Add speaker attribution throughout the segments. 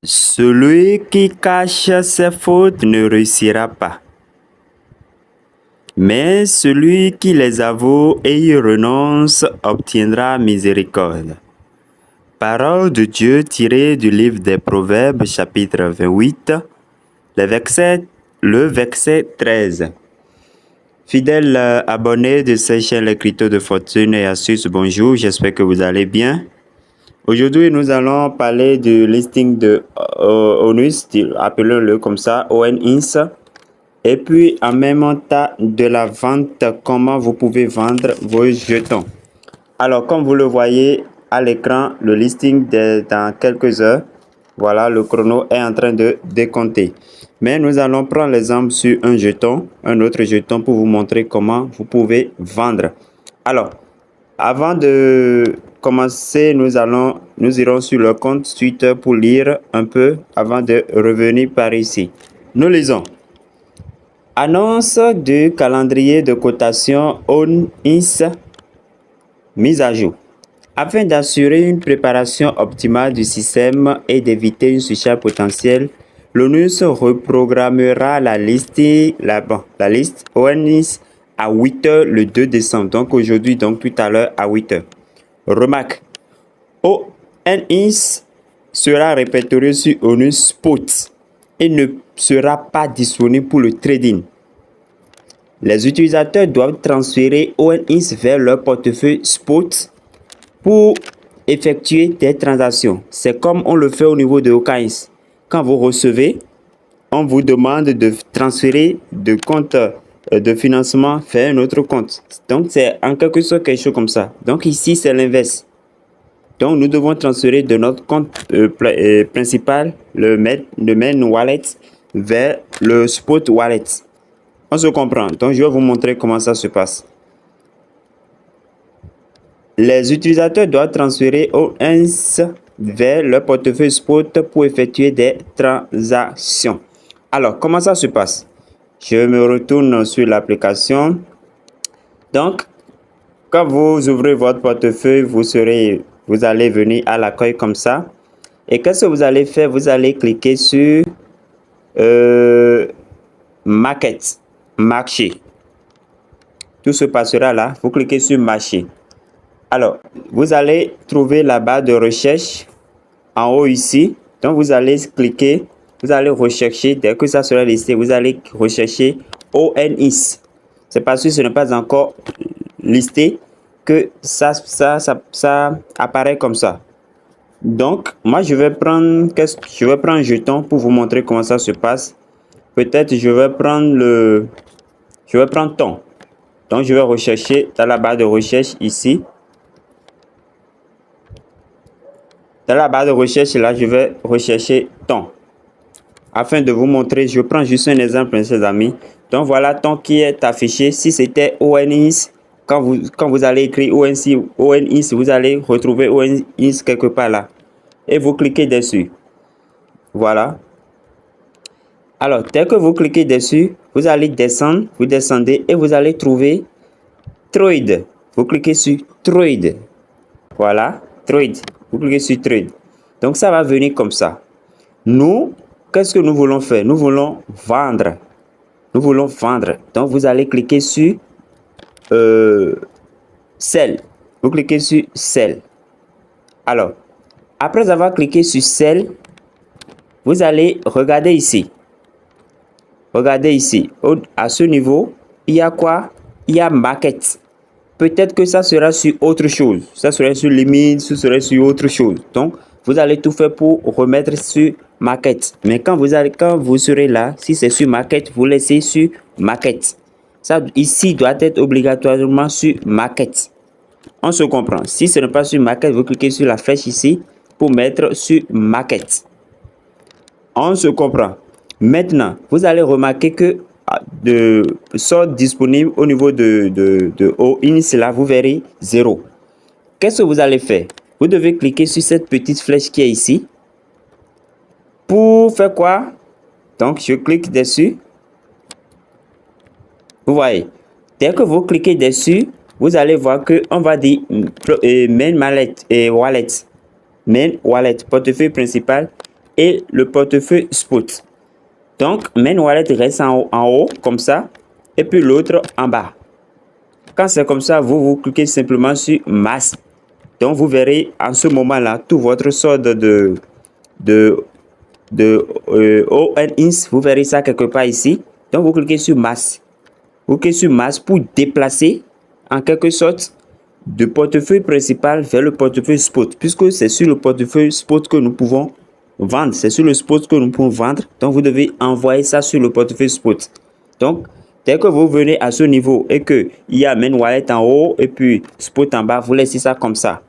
Speaker 1: Celui qui cache ses fautes ne réussira pas. Mais celui qui les avoue et y renonce obtiendra miséricorde. Parole de Dieu tirée du livre des Proverbes, chapitre 28, le verset 13. Fidèles abonnés de cette chaîne L'écriture de fortune et astuces, bonjour, j'espère que vous allez bien. Aujourd'hui, nous allons parler du listing de ONUS, appelons-le comme ça, ONIS, et puis en même temps de la vente, comment vous pouvez vendre vos jetons. Alors, comme vous le voyez à l'écran, le listing dans quelques heures, voilà, le chrono est en train de décompter. Mais nous allons prendre l'exemple sur un jeton, un autre jeton pour vous montrer comment vous pouvez vendre. Alors, avant de commencer, nous irons sur le compte Twitter pour lire un peu avant de revenir par ici. Nous lisons. Annonce du calendrier de cotation ONIS mise à jour. Afin d'assurer une préparation optimale du système et d'éviter une surcharge potentielle, l'ONUS reprogrammera la liste ONIS à 8 h le 2 décembre. Donc aujourd'hui, donc tout à l'heure à 8 h. Remarque, ONIS sera répertorié sur ONUS Spot et ne sera pas disponible pour le trading. Les utilisateurs doivent transférer ONIS vers leur portefeuille Spot pour effectuer des transactions. C'est comme on le fait au niveau de OKX. Quand vous recevez, on vous demande de transférer de compte de financement vers un autre compte. Donc, c'est en quelque sorte quelque chose comme ça. Donc, ici, c'est l'inverse. Donc, nous devons transférer de notre compte principal, le main wallet, vers le spot wallet. On se comprend. Donc, je vais vous montrer comment ça se passe. Les utilisateurs doivent transférer ONIS vers leur portefeuille spot pour effectuer des transactions. Alors, comment ça se passe? Je me retourne sur l'application. Donc, quand vous ouvrez votre portefeuille, vous allez venir à l'accueil comme ça. Et qu'est-ce que vous allez faire? Vous allez cliquer sur Market, marché. Tout se passera là. Vous cliquez sur marché. Alors, vous allez trouver la barre de recherche en haut ici. Donc, vous allez cliquer, vous allez rechercher, dès que ça sera listé, vous allez rechercher ONIS. C'est parce que ce n'est pas encore listé que ça apparaît comme ça. Donc, moi, je vais prendre un jeton pour vous montrer comment ça se passe. Peut-être je vais prendre thon. Donc, je vais rechercher dans la barre de recherche ici. Dans la barre de recherche, là, je vais rechercher thon. Afin de vous montrer, je prends juste un exemple, mes amis. Donc, voilà thon qui est affiché. Si c'était ONIS, quand vous allez écrire ONIS, vous allez retrouver ONIS quelque part là. Et vous cliquez dessus. Voilà. Alors, dès que vous cliquez dessus, vous allez descendre, vous descendez et vous allez trouver Trade. Vous cliquez sur Trade. Voilà, Trade. Vous cliquez sur Trade. Donc, ça va venir comme ça. Nous, qu'est-ce que nous voulons faire? Nous voulons vendre. Nous voulons vendre. Donc, vous allez cliquer sur Sell. Vous cliquez sur Sell. Alors, après avoir cliqué sur Sell, vous allez regarder ici. Regardez ici. À ce niveau, il y a quoi? Il y a Market. Peut-être que ça sera sur autre chose. Ça sera sur limite, ça sera sur autre chose. Donc, vous allez tout faire pour remettre sur Market. Mais quand vous serez là, si c'est sur Market, vous laissez sur Market. Ça, ici, doit être obligatoirement sur Market. On se comprend. Si ce n'est pas sur Market, vous cliquez sur la flèche ici pour mettre sur Market. On se comprend. Maintenant, vous allez remarquer que sont disponibles au niveau de ONIS, là, vous verrez 0. Qu'est-ce que vous allez faire? Vous devez cliquer sur cette petite flèche qui est ici. Pour faire quoi? Donc, je clique dessus. Vous voyez, dès que vous cliquez dessus, vous allez voir qu'on va dire main wallet, portefeuille principal. et le portefeuille spot. Donc, main wallet reste en haut comme ça et puis l'autre en bas. Quand c'est comme ça, vous cliquez simplement sur masse. Donc, vous verrez en ce moment-là tout votre solde de ONINS. Vous verrez ça quelque part ici. Donc, vous cliquez sur masse. Vous cliquez sur masse pour déplacer en quelque sorte du portefeuille principal vers le portefeuille spot, puisque c'est sur le portefeuille spot que nous pouvons vendre. C'est sur le spot que nous pouvons vendre. Donc, vous devez envoyer ça sur le portefeuille spot. Donc, dès que vous venez à ce niveau et qu'il y a main wallet en haut et puis spot en bas, vous laissez ça comme ça.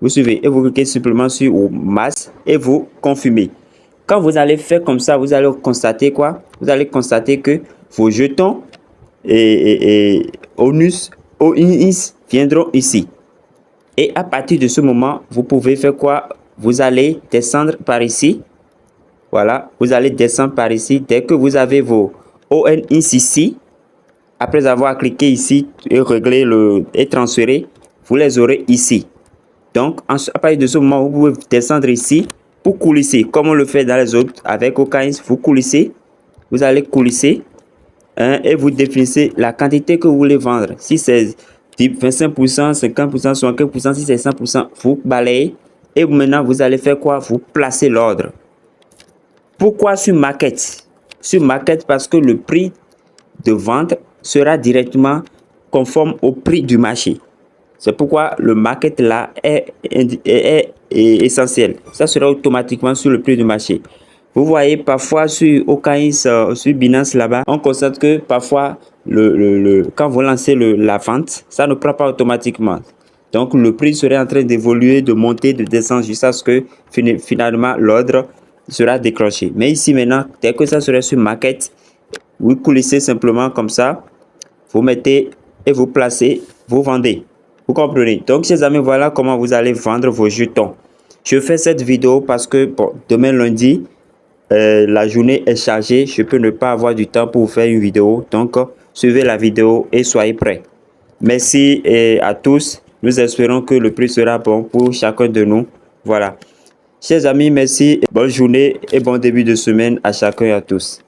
Speaker 1: Vous suivez et vous cliquez simplement sur masse et vous confirmez. Quand vous allez faire comme ça, vous allez constater quoi? Vous allez constater que vos jetons et ONINS viendront ici. Et à partir de ce moment, vous pouvez faire quoi? Vous allez descendre par ici. Voilà, vous allez descendre par ici. Dès que vous avez vos ONINS ici, après avoir cliqué ici et réglé et transféré, vous les aurez ici. Donc, à partir de ce moment, vous pouvez descendre ici pour coulisser, comme on le fait dans les autres avec OKX. Vous coulissez, vous allez coulisser et vous définissez la quantité que vous voulez vendre. Si c'est 25%, 50%, 75%, si c'est 100%, vous balayez et maintenant vous allez faire quoi? Vous placez l'ordre. Pourquoi sur Market? Sur Market parce que le prix de vente sera directement conforme au prix du marché. C'est pourquoi le market là est essentiel. Ça sera automatiquement sur le prix du marché. Vous voyez parfois sur OKX, sur Binance là-bas, on constate que parfois quand vous lancez la vente, ça ne prend pas automatiquement. Donc le prix serait en train d'évoluer, de monter, de descendre jusqu'à ce que finalement l'ordre sera déclenché. Mais ici maintenant, dès que ça serait sur market, vous coulissez simplement comme ça, vous mettez et vous placez, vous vendez. Vous comprenez? Donc, chers amis, voilà comment vous allez vendre vos jetons. Je fais cette vidéo parce que bon, demain lundi, la journée est chargée. Je peux ne pas avoir du temps pour vous faire une vidéo. Donc, suivez la vidéo et soyez prêts. Merci à tous. Nous espérons que le prix sera bon pour chacun de nous. Voilà. Chers amis, merci. Bonne journée et bon début de semaine à chacun et à tous.